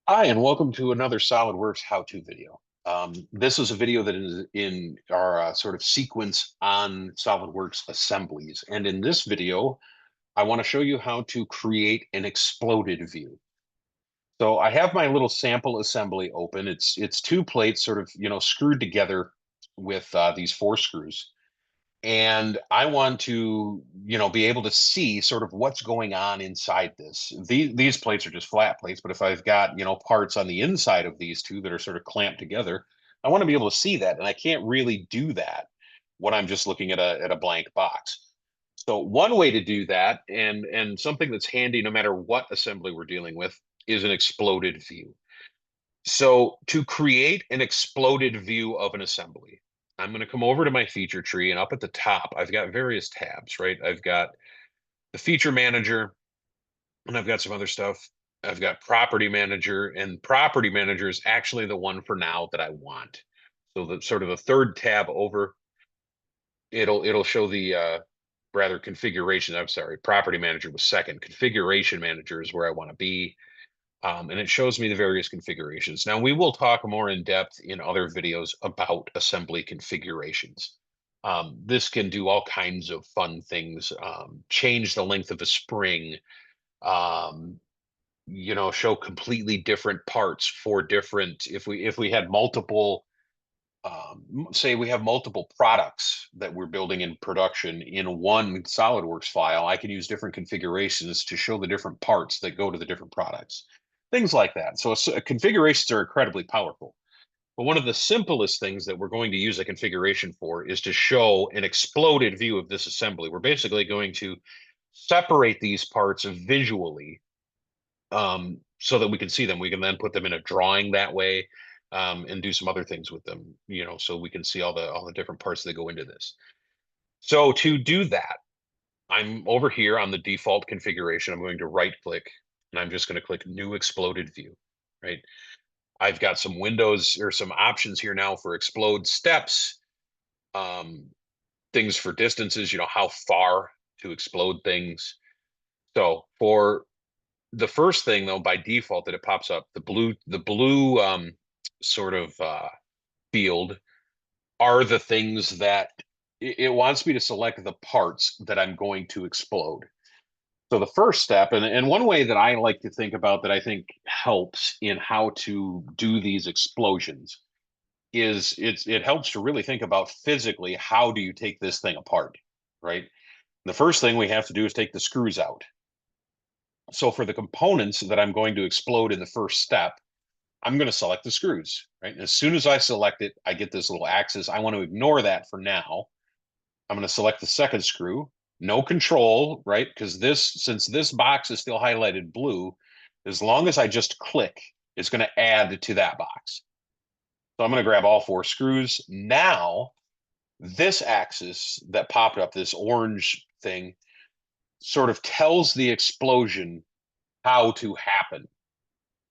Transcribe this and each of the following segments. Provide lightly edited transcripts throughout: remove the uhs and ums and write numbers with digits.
Hi, and welcome to another SolidWorks how-to video. This is a video that is in our sort of sequence on SolidWorks assemblies. And in this video, I want to show you how to create an exploded view. So I have my little sample assembly open. It's two plates sort of, screwed together with these four screws. And I want to, be able to see sort of what's going on inside this. These plates are just flat plates, but if I've got, parts on the inside of these two that are sort of clamped together, I want to be able to see that. And I can't really do that when I'm just looking at a blank box. So one way to do that, and something that's handy no matter what assembly we're dealing with, is an exploded view. So to create an exploded view of an assembly, I'm going to come over to my feature tree, and up at the top, I've got various tabs, right? I've got the feature manager, and I've got some other stuff. I've got property manager, and property manager is actually the one for now that I want. So the sort of the third tab over, it'll show the rather configuration. I'm sorry, property manager was second. Configuration manager is where I want to be. And it shows me the various configurations. Now, we will talk more in depth in other videos about assembly configurations. This can do all kinds of fun things, change the length of a spring, um, show completely different parts for different, if we had multiple, say we have multiple products that we're building in production in one SolidWorks file, I can use different configurations to show the different parts that go to the different products, things like that. So configurations are incredibly powerful. But one of the simplest things that we're going to use a configuration for is to show an exploded view of this assembly. We're basically going to separate these parts visually, so that we can see them. We can then put them in a drawing that way, and do some other things with them, so we can see all the different parts that go into this. So to do that, I'm over here on the default configuration. I'm going to right click, and I'm just going to click New Exploded View, right? I've got some windows or some options here now for explode steps, um, things for distances, how far to explode things. So for the first thing though, by default that it pops up, the blue sort of field are the things that it wants me to select the parts that I'm going to explode. So the first step, and one way that I like to think about that I think helps in how to do these explosions, is it helps to really think about physically how do you take this thing apart, right? The first thing we have to do is take the screws out. So for the components that I'm going to explode in the first step, I'm going to select the screws, right? And as soon as I select it, I get this little axis. I want to ignore that for now. I'm going to select the second screw, no control, right? Because since this box is still highlighted blue, as long as I just click, it's going to add to that box. So I'm going to grab all four screws. Now, this axis that popped up, this orange thing, sort of tells the explosion how to happen.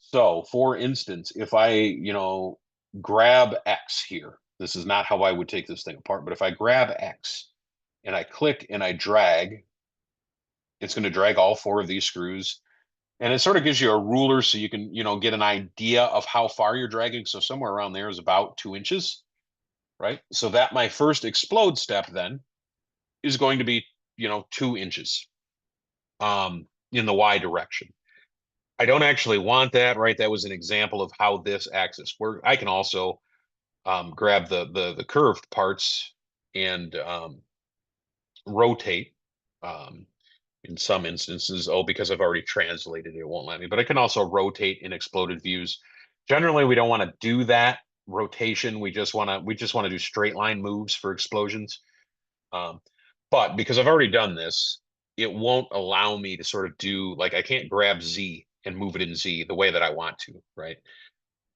So, for instance, if I, grab X here, this is not how I would take this thing apart, but if I grab X and I click and I drag, it's going to drag all four of these screws. And it sort of gives you a ruler so you can, get an idea of how far you're dragging. So somewhere around there is about 2 inches, right? So that my first explode step then is going to be, 2 inches, in the Y direction. I don't actually want that, right? That was an example of how this axis works. I can also grab the curved parts and rotate. In some instances, because I've already translated it, it won't let me. But I can also rotate in exploded views. Generally, we don't want to do that rotation. We just want to do straight line moves for explosions. Um, but because I've already done this, it won't allow me to sort of do, like, I can't grab Z and move it in Z the way that I want to, right?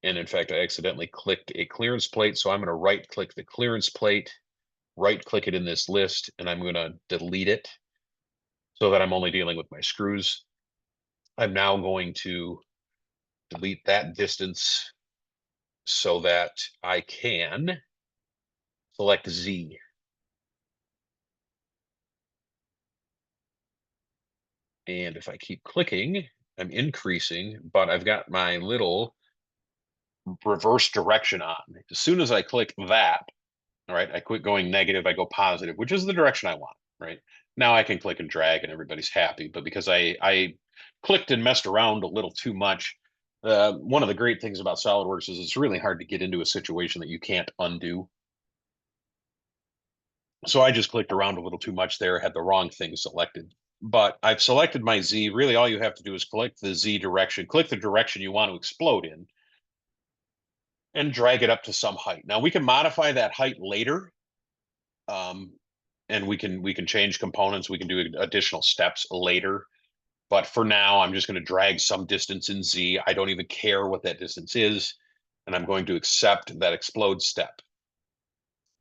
And in fact, I accidentally clicked a clearance plate. So I'm going to right click the clearance plate, right click it in this list, and I'm going to delete it so that I'm only dealing with my screws. I'm now going to delete that distance so that I can select Z. And if I keep clicking, I'm increasing, but I've got my little reverse direction on. As soon as I click that, all right, I quit going negative, I go positive, which is the direction I want, right? Now I can click and drag and everybody's happy. But because I clicked and messed around a little too much, one of the great things about SolidWorks is it's really hard to get into a situation that you can't undo. So I just clicked around a little too much there, had the wrong thing selected. But I've selected my Z. Really, all you have to do is click the Z direction, click the direction you want to explode in, and drag it up to some height. Now we can modify that height later, um, and we can change components. We can do additional steps later. But for now, I'm just going to drag some distance in Z. I don't even care what that distance is, and I'm going to accept that explode step.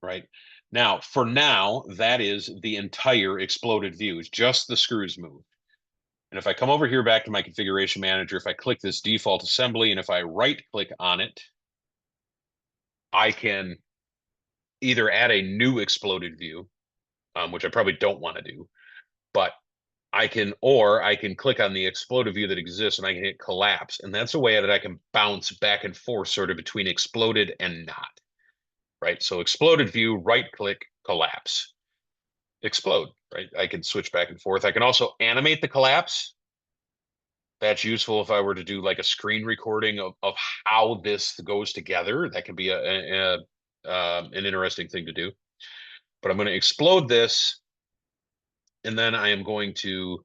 Right now, for now, that is the entire exploded view. It's just the screws move. And if I come over here back to my configuration manager, if I click this default assembly, and if I right click on it, I can either add a new exploded view, which I probably don't want to do, but I can click on the exploded view that exists and I can hit collapse. And that's a way that I can bounce back and forth sort of between exploded and not, right? So exploded view, right click, collapse, explode, right? I can switch back and forth. I can also animate the collapse. That's useful if I were to do like a screen recording of how this goes together. That can be an interesting thing to do. But I'm going to explode this, and then I am going to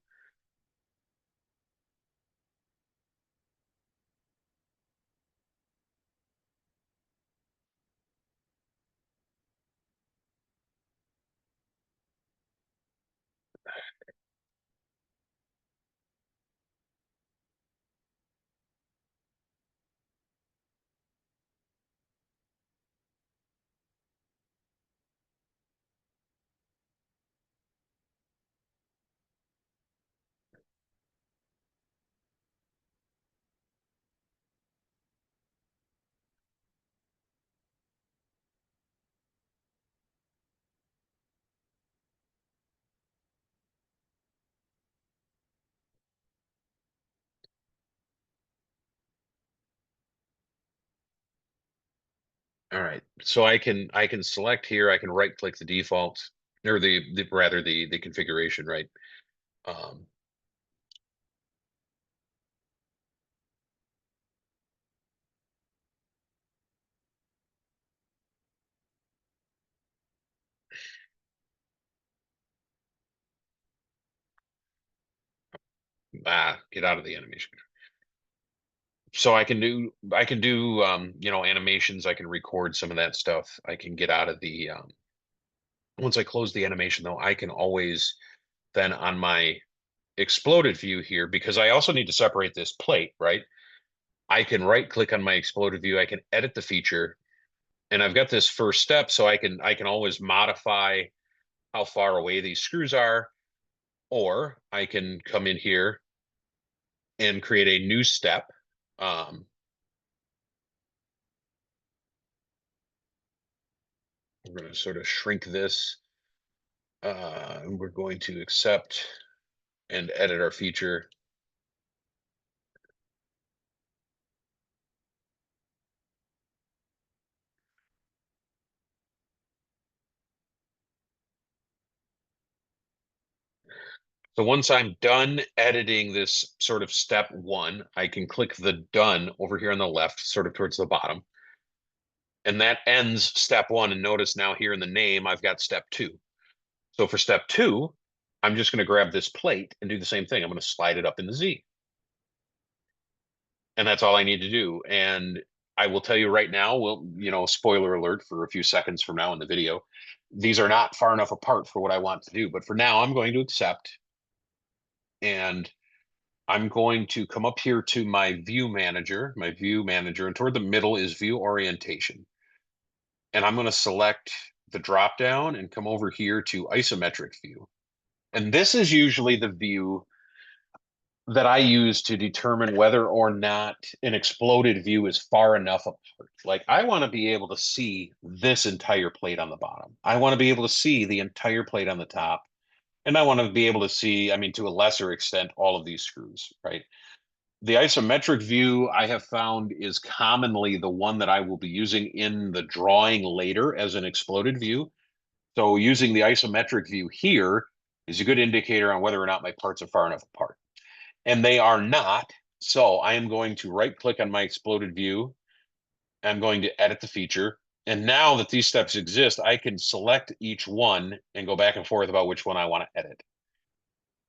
all right. So I can select here. I can right click the default or the rather the configuration, right? Um, get out of the animation. So I can do animations. I can record some of that stuff. I can get out of the once I close the animation though, I can always then on my exploded view here, because I also need to separate this plate, right? I can right click on my exploded view. I can edit the feature, and I've got this first step, so I can always modify how far away these screws are, or I can come in here and create a new step. Um, we're going to sort of shrink this. And we're going to accept and edit our feature. So once I'm done editing this sort of step one, I can click the done over here on the left, sort of towards the bottom. And that ends step one. And notice now here in the name, I've got step two. So for step two, I'm just going to grab this plate and do the same thing. I'm going to slide it up in the Z. And that's all I need to do. And I will tell you right now, spoiler alert for a few seconds from now in the video, these are not far enough apart for what I want to do. But for now, I'm going to accept. And I'm going to come up here to my view manager, and toward the middle is view orientation. And I'm going to select the drop down and come over here to isometric view. And this is usually the view that I use to determine whether or not an exploded view is far enough apart. Like I want to be able to see this entire plate on the bottom. I want to be able to see the entire plate on the top. And I want to be able to see, I mean, to a lesser extent, all of these screws, right? The isometric view I have found is commonly the one that I will be using in the drawing later as an exploded view. So using the isometric view here is a good indicator on whether or not my parts are far enough apart. And they are not. So I am going to right click on my exploded view. I'm going to edit the feature. And now that these steps exist, I can select each one and go back and forth about which one I want to edit.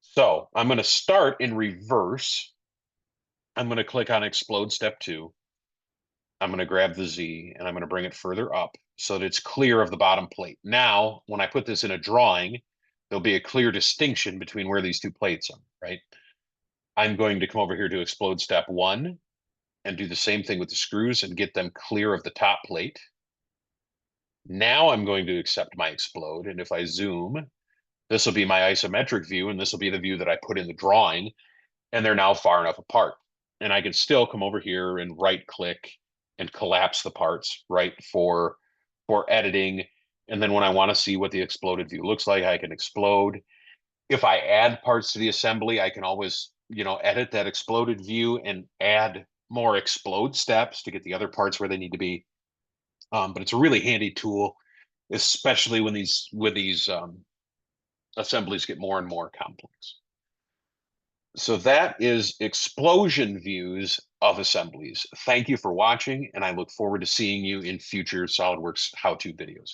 So I'm going to start in reverse. I'm going to click on explode step 2. I'm going to grab the Z and I'm going to bring it further up so that it's clear of the bottom plate. Now, when I put this in a drawing, there'll be a clear distinction between where these two plates are, right? I'm going to come over here to explode step 1 and do the same thing with the screws and get them clear of the top plate. Now I'm going to accept my explode. And if I zoom, this will be my isometric view, and this will be the view that I put in the drawing, and they're now far enough apart. And I can still come over here and right click and collapse the parts, right, for editing. And then when I want to see what the exploded view looks like, I can explode. If I add parts to the assembly, I can always, edit that exploded view and add more explode steps to get the other parts where they need to be. But it's a really handy tool, especially when these assemblies get more and more complex. So that is explosion views of assemblies. Thank you for watching, and I look forward to seeing you in future SolidWorks how-to videos.